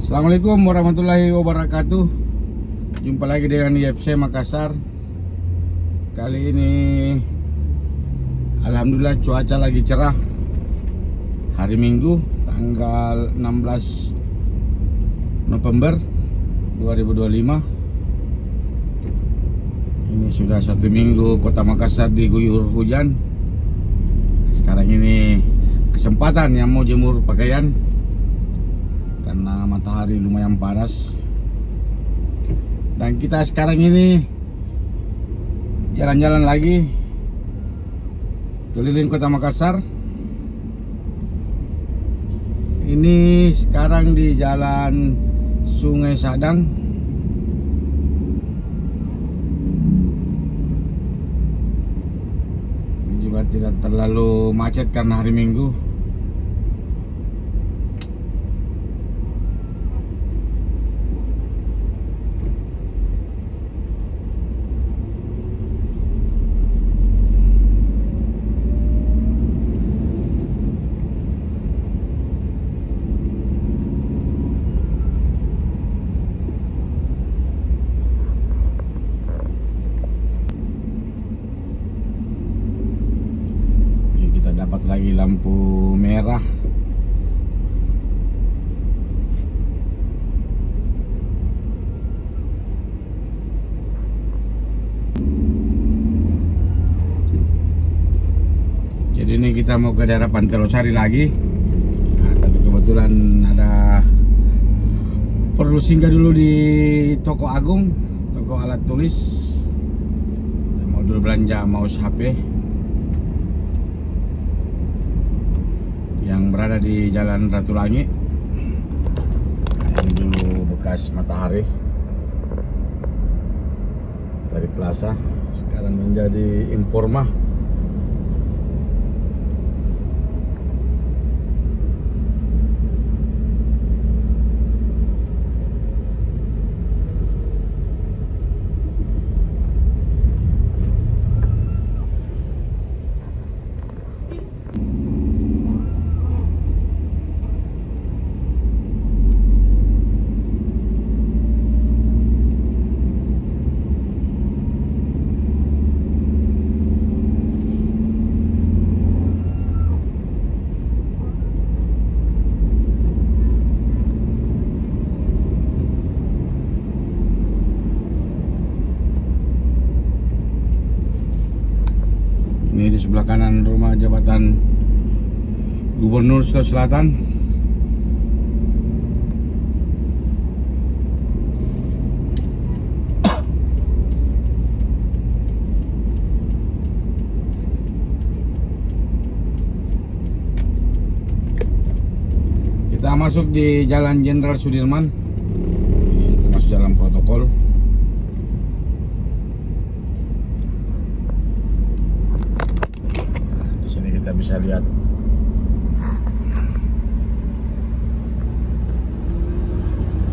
Assalamualaikum warahmatullahi wabarakatuh. Jumpa lagi dengan IFC Makassar. Kali ini alhamdulillah cuaca lagi cerah. Hari Minggu tanggal 16 November 2025. Ini sudah satu minggu kota Makassar diguyur hujan. Sekarang ini kesempatan yang mau jemur pakaian karena matahari lumayan panas. Dan kita sekarang ini jalan-jalan lagi keliling kota Makassar. Ini sekarang di jalan Sungai Sadang. Ini juga tidak terlalu macet karena hari Minggu. Dapat lagi lampu merah. Jadi ini kita mau ke daerah Pantai Losari lagi. Nah, tapi kebetulan ada perlu singgah dulu di Toko Agung, toko alat tulis. Kita mau dulu belanja mouse HP yang berada di Jalan Ratulangi. Nah, ini dulu bekas Matahari dari Plaza, sekarang menjadi Informa. Ini di sebelah kanan rumah jabatan Gubernur Sulawesi Selatan. Kita masuk di Jalan Jenderal Sudirman. Itu masuk dalam protokol. Kita bisa lihat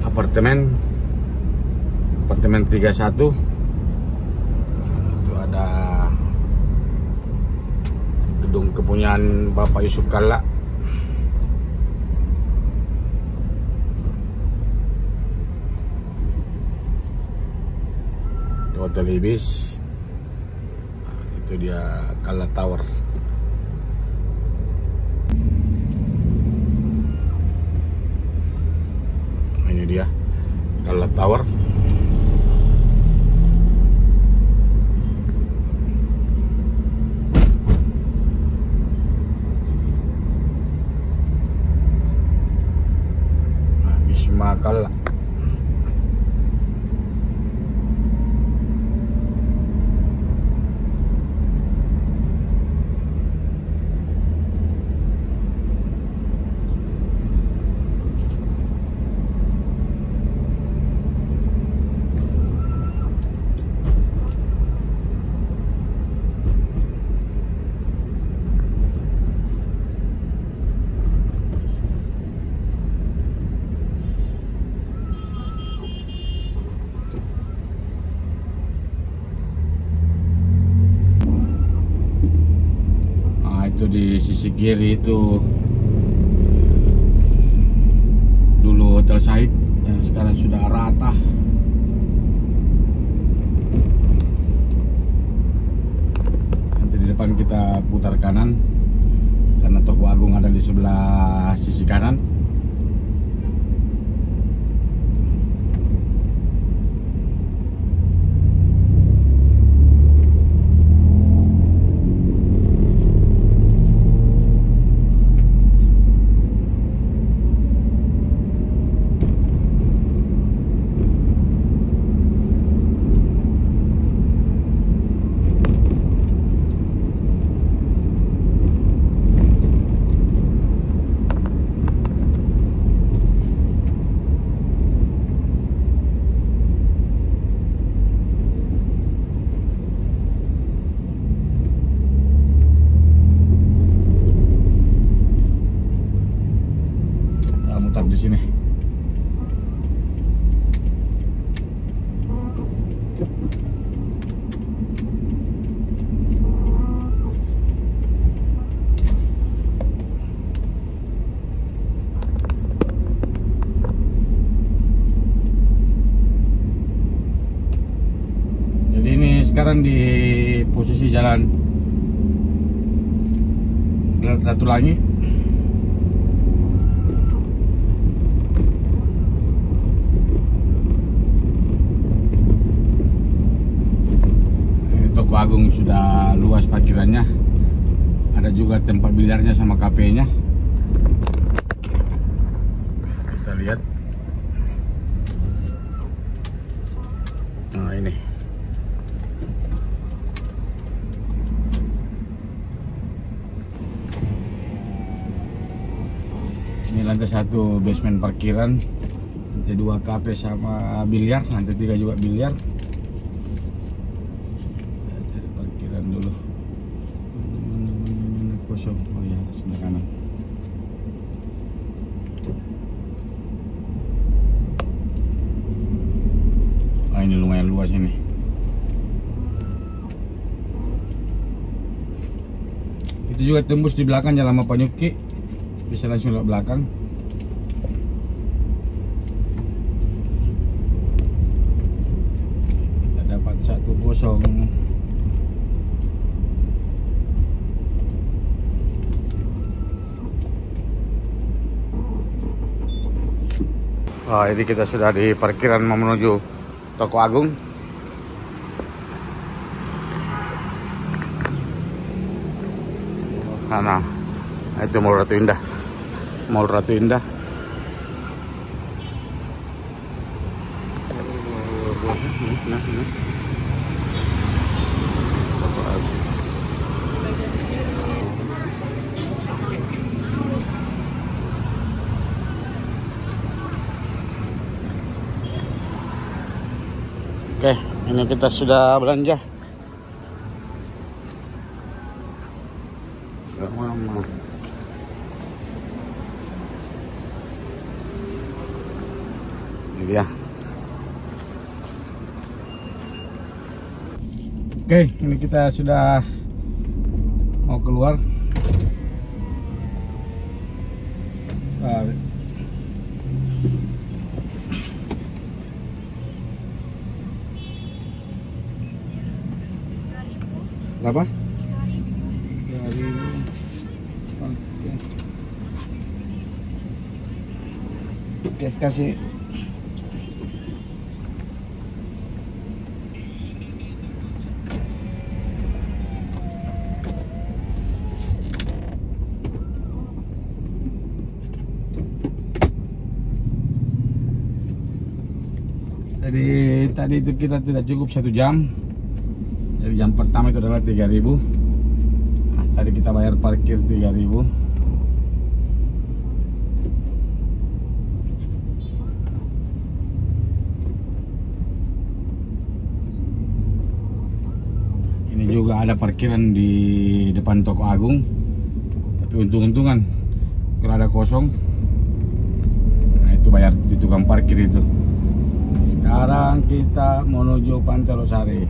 apartemen 31. Itu ada gedung kepunyaan Bapak Yusuf Kalla. Itu Hotel Ibis. Nah, itu dia Kalla Tower. Ini dia Kalla Tower. Nah, Wisma Kalla. Itu di sisi kiri itu dulu Hotel Said yang sekarang sudah rata. Nanti di depan kita putar kanan karena Toko Agung ada di sebelah sisi kanan. Mutar di sini. Jadi ini sekarang di posisi jalan Ratulangi. Toko Agung sudah luas parkirannya, ada juga tempat biliarnya sama kafenya. Kita lihat. Nah ini. Ini lantai 1 basement parkiran, lantai 2 kafe sama biliar, lantai 3 juga biliar. Dulu mana kosong. Oh ya, sebelah kanan. Ah, ini lumayan luas ini. Itu juga tembus di belakang Jalan Mapanyuki, bisa langsung lewat belakang. Kita dapat 1-0. Ini kita sudah di parkiran mau menuju Toko Agung. Nah, itu Mall Ratu Indah. Mall Ratu Indah. Oke, ini kita sudah belanja. Mama. Ini dia. Oke, ini kita sudah mau keluar. Berapa? 3.000. Oke, kasih. Jadi tadi itu kita tidak cukup 1 jam. Jadi jam pertama itu adalah 3.000. Nah, tadi kita bayar parkir 3.000. Ini juga ada parkiran di depan Toko Agung, tapi untung-untungan kalau ada kosong. Nah, itu bayar di tukang parkir itu. Sekarang kita menuju Pantai Losari.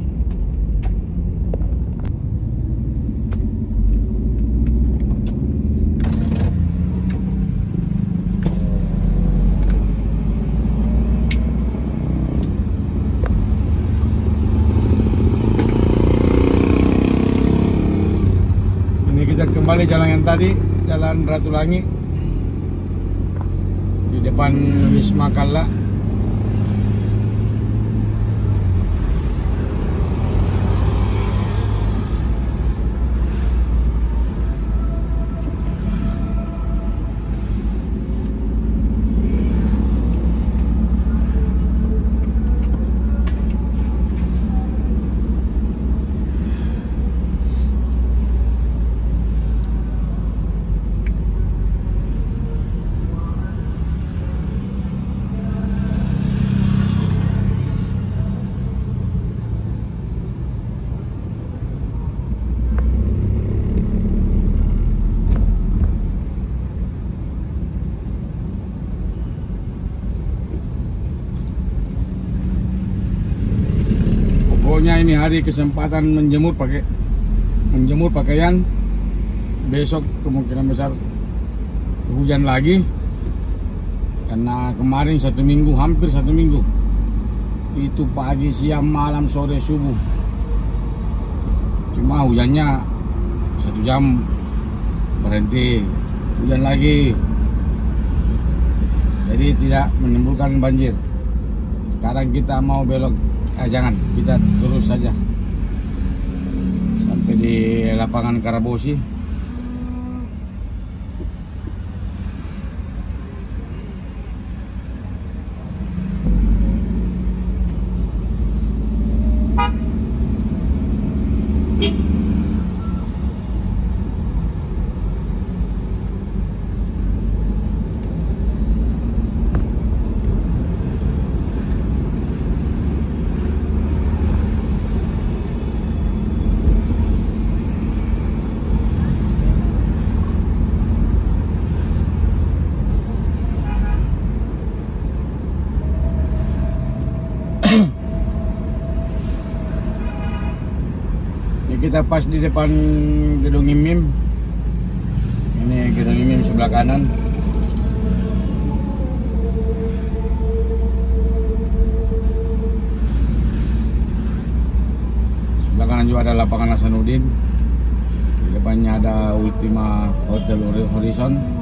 kembali jalan yang tadi, Jalan Ratulangi di depan Wisma Kalla. Pokoknya ini hari kesempatan menjemur pakaian. Besok kemungkinan besar hujan lagi, karena kemarin hampir satu minggu itu pagi, siang, malam, sore, subuh, cuma hujannya 1 jam berhenti, hujan lagi, jadi tidak menimbulkan banjir. Sekarang kita mau belok, jangan, kita terus saja sampai di lapangan Karabosi. Kita pas di depan gedung IMIM. Ini gedung IMIM sebelah kanan. Sebelah kanan juga ada lapangan Hasanuddin. Di depannya ada Ultima Hotel Horizon.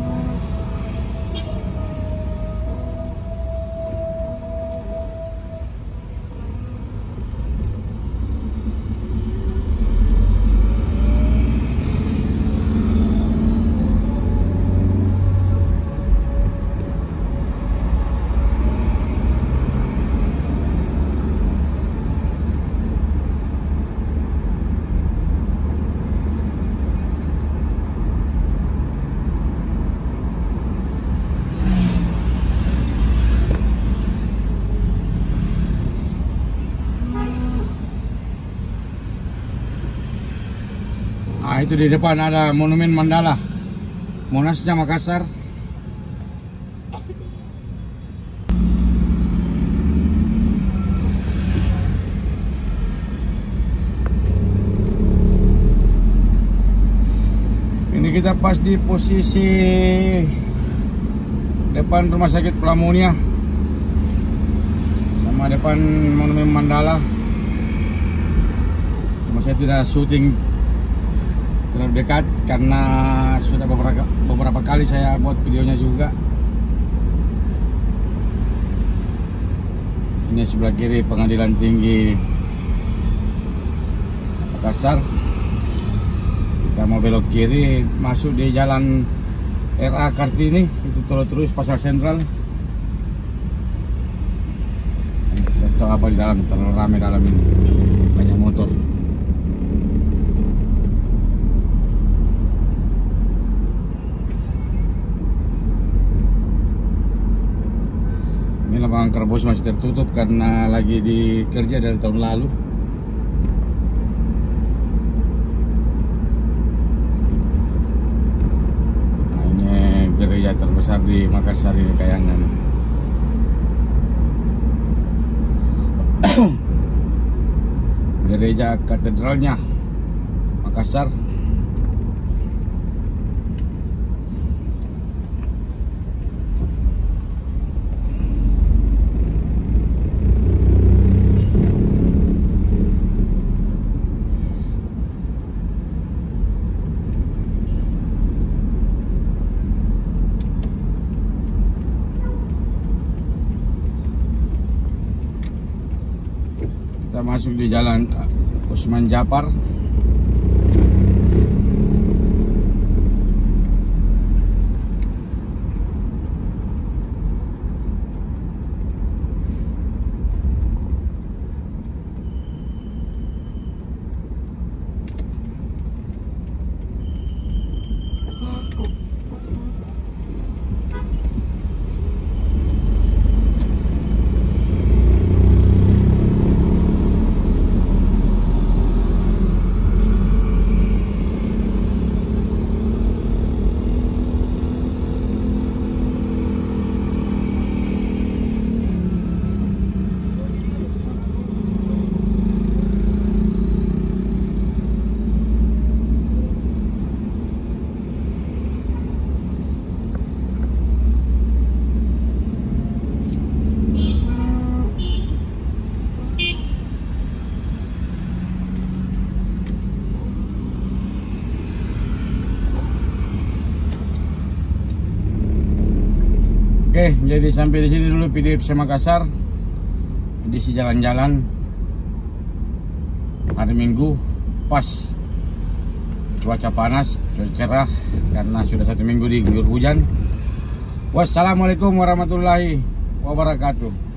Nah, itu di depan ada Monumen Mandala, Monasnya Makassar. Ini kita pas di posisi depan Rumah Sakit Pelamunia sama depan Monumen Mandala. Cuma saya tidak syuting terlalu dekat karena sudah beberapa kali saya buat videonya juga. Ini sebelah kiri Pengadilan Tinggi Makassar. Kita mau belok kiri masuk di Jalan RA Kartini, itu terus Pasar Sentral. Tidak tahu apa di dalam, terlalu ramai dalam ini, banyak motor. Lapangan Karabosi masih tertutup karena lagi dikerja dari tahun lalu. Nah, ini gereja terbesar di Makassar ini kayaknya. Gereja katedralnya Makassar. kita masuk di jalan Usman Japar. Oke, jadi sampai di sini dulu video FC Makassar. Edisi jalan-jalan hari Minggu, pas cuaca panas, cuaca cerah karena sudah 1 minggu diguyur hujan. Wassalamualaikum warahmatullahi wabarakatuh.